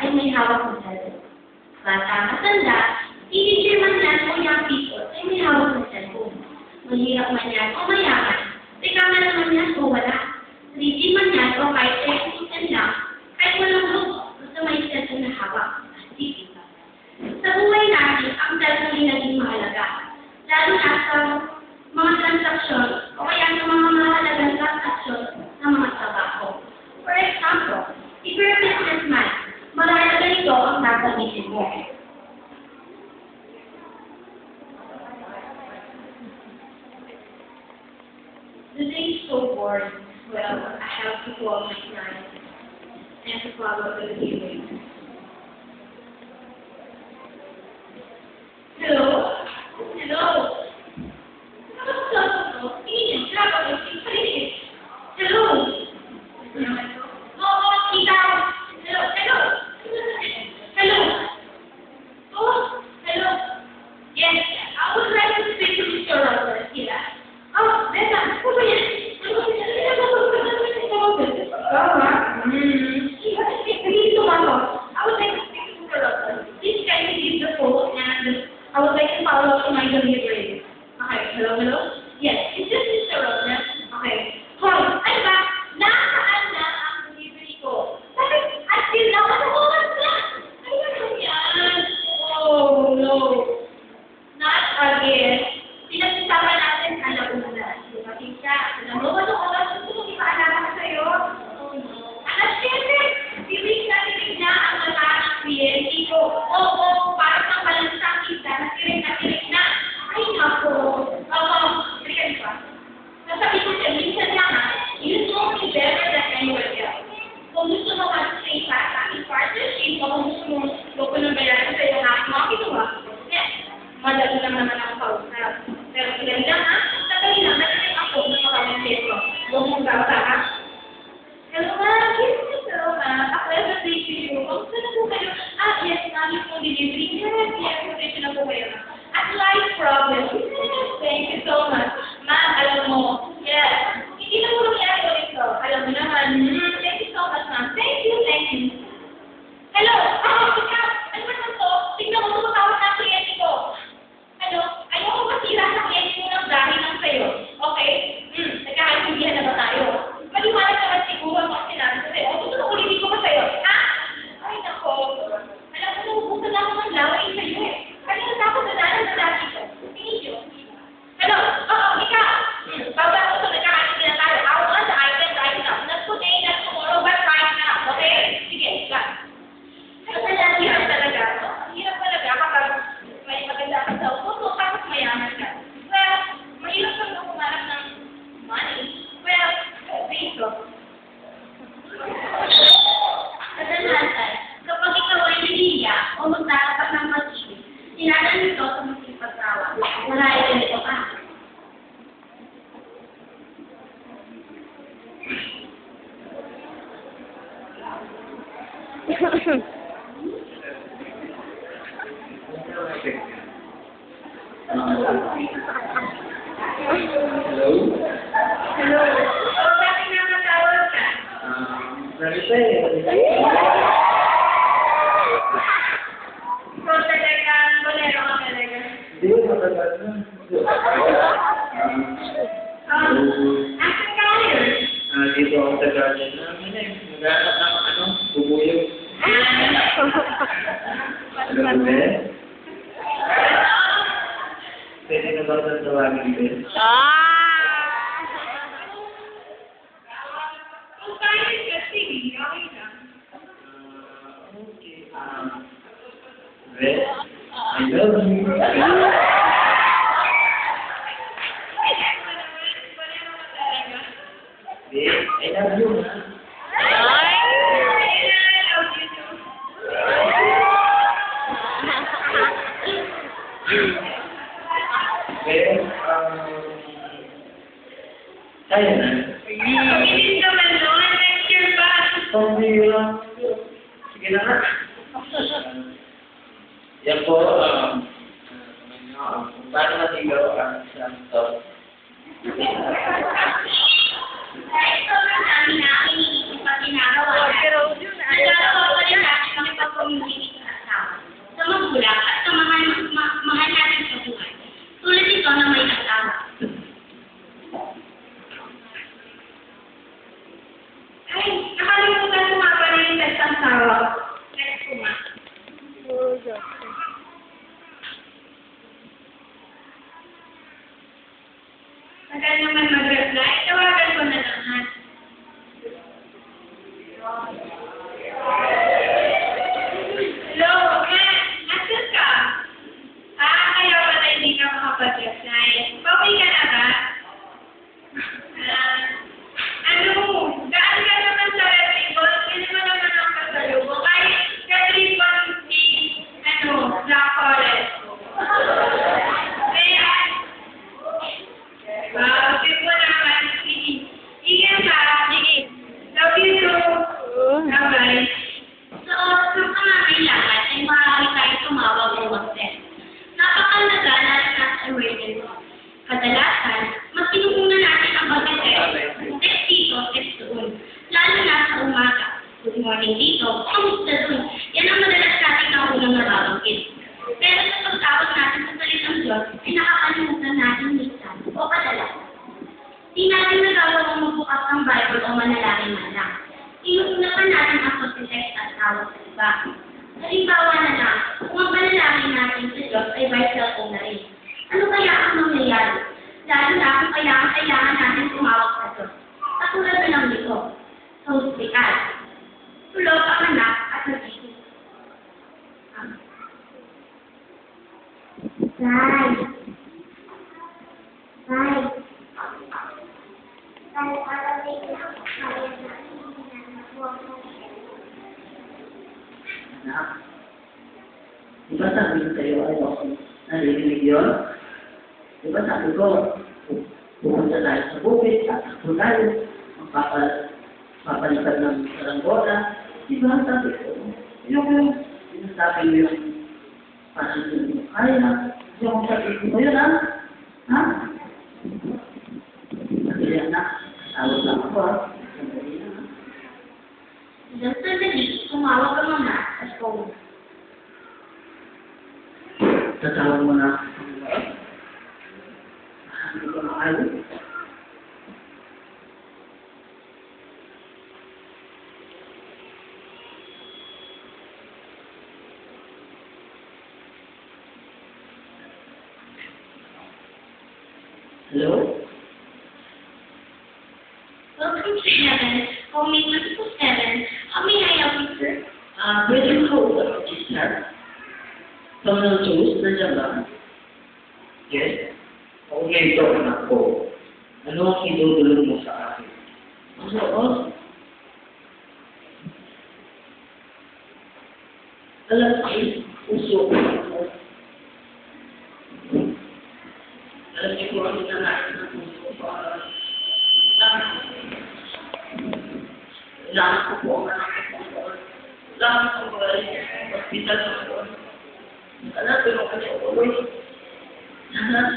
ay may hawak na cellphone. Bata matanda, teenager man yan o young people ay may hawak na cellphone. Mahirap man yan o mayaman, may camera man yan o wala. 3G man yan o kahit texting lang, kahit walang look, basta may cellphone na hawak. Sa buhay natin, ang cellphone ay naging mahalaga. Lalo na sa mga transaksyon o kaya sa mga mahalagang transaksyon ng mga trabaho. For example, if you're a businessman, mahalaga ito ang gagamitin mo. The day is so boring. Well, I have to call my client and to follow the viewing. Hello? Hello? Hello? Oo, ikaw. Hello? Hello? Hello? Oh, hello? Yes, I would like to speak to Mr. Robert. Yeah. Oh, Bella, ano ba yan? Please tumama. I would like to speak to Mr. Robert. Please kindly give the phone and I would like to follow up on my delivery. Okay, hello, hello? Yes, is this Mr. Robert? Okay. Hoy, ay ba? Nasaan na ang delivery ko? Bakit until now? Anong oras na? Ay, ano yan? Oh, no. Not again. Pinagsasama natin, alam mo na. Dumating siya. Alam mo, anong oras? Gusto mo ipaalala ka sa'yo? Oh, no. Alas 7. Tinig na ang mata ng kliyente ko. Oo, parang ang balansang kita. Natirig na. Ay, nako. Balikan pa. Nasabi ko siya, minsan lang ha, you know me better than anyone else. Kung gusto mo mag-stay pa sa aking partnership, o kung gusto mo loko ng bayaran sa iyo na aking mga kinuha, yes, madali lang naman ang kausap. Pero maganda ha, tatali lang, natinig ako na maraming peso. Huwag mong gawta ha. Hello ma'am, yes, hello ma'am. Ako yung birthday to you. Kamusta na po kayo? Yes, ma'am, yung delivery. Yes, okay na po kayo ma'am. At life problem. Yes, thank you so much. Ma'am, alam mo, yes, hindi na mo nangyari ito. Alam mo naman, thank you so much ma'am. Thank you, thank you. Hello, ikaw, ano ba ito? Tignan mo, tumatawag na ang kliyente ko. Ano, ayaw ko masira sa kliyente mo ng dahil lang sa'yo. Okay? Nagkakaintindihan na ba tayo? Maliwanag naman siguro ang mga sinabi ko sa'yo. Gusto na ulitin ko ba sa'yo? Ha? Ay, nako. Alam mo, nahubusan ako ng laway sa'yo eh. Kanina na ako dadalan na dati ko. Tingin nyo. Hello? Oo, ikaw. Baba ko ito, nagkakaintindihan tayo. I want the item right now. Not today, not tomorrow, but right now. Okay? Sige, got. Hirap talaga. Hirap talaga kapag may maganda ka sa upo, tapos mayaman ka. Well, mahirap kang kumanap ng money. Well, peso. Kadalasan, kapag ikaw ay nahiya o magtatapat ng matibig, tinatanong ito sa magpagtawa. Marahil ganito ka. Hello? Hello? O, bakit nga matawag ka? So, talaga, bolero ka talaga. Hindi, matagal na. Asan ka ngayon? Dito ako sa garden namin eh. Naghanap ng bubuyog. Ano ba eh? Pwede na ba sa tawagin din? Kung kaya kasi, okay na. Okay. I love you. I love you. Kaya na. Hindi naman noon, next year pa. Pambira. Sige na nga. Yan po, paano matigaw ang santo? Ito na namin na iniisip at ginagawa natin. Nagagawa pa rin natin ang community sa asawa, sa magulang, at sa mahal natin sa buhay. Tulad ito na may asawa. Ay, nakalimutan ko nga pala yung test ang asawa. Next ko nga. Tagal naman mag-reply. Tawagan ko na lang, ha? Hello, nasaan ka? Kaya pala hindi ka makapag-reply. Okay ka na ba? Daan ka naman sa red ribbon. Pwede mo naman ang kasalubong. Kahit red ribbon di, Black Forest. Kaya, okay po naman. Ingat ka. Love you too. Bye-bye. So, sa pangangailangan ay maaari tayo tumawag o mag-text. Napakalaga na nasa emergency. Kadalasan, mas pinupuna natin ang pag-text. Text dito, text doon. Lalo na sa umaga. Good morning dito, kamusta doon. Yan ang madalas natin na unang nababanggit. Pero sa pagtawag natin sa salitang Diyos, ay nakakalimutan natin minsan o kadalasan. Di natin nagawang magbukas ng Bible o manalangin man lang. Inuuna pa natin ang pag-text at tawag sa iba. Halimbawa na lang, kung ang panalangin natin sa Diyos ay by cellphone na rin. Ano kaya ang mangyayari? Lalo na kung kailangan natin tumawag sa Diyos. Katulad na lang dito. Hospital. Tulog ang anak at nag-isip. Anak, di ba sabi ko sa'yo ay ako narinig yun? Di ba sabi ko, pupunta tayo sa bukid, tatakbo tayo, magpapalitan ng saranggola. Di ba sabi ko, yung sinasabi mo yung pasitin mo kaya, yung sabi ko yun, ha? Ha? Sabi yan na, tawag lang ako, ha? Sandali na, ha? Sandali, tumawag ka muna sa phone. Tatawag mo na. Hindi ko makalo. Hello? Welcome to Heaven. Call me 24/7. How may I help you, sir? Pwede ko mag-register? Panginoon Diyos, nandiyan ba? Yes? Ako ngayon anak ko. Ano ang idudulog mo sa akin? Oo. Alam ko, puso ko. Alam niyo kung ano na natin ng puso ko para kailangan ko po ang anak ko po. Kailangan ko po ay hospital po. Anak, tulong ka niyo po. Anak,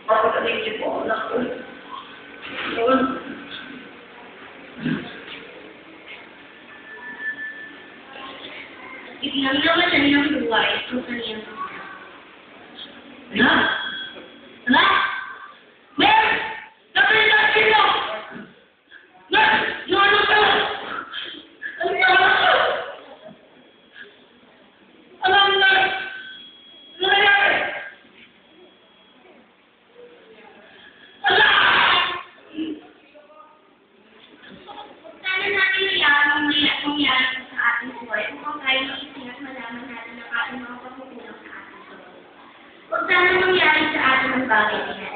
papagaling niyo po ang anak ko. Yun. Biglang nawalan ng buhay ang kanyang Anak! Anak! Mer! Napalitan sino! Mer! Yung ano ka! Ano ka? Alam na! Ano nangyari? Anak! Sana natin iyakan ang mangyayari sa ating buhay upang tayo maising at malaman natin ang ating mga pagkukulang sa ating buhay. Huwag sana mangyari sa atin ang bagay niya.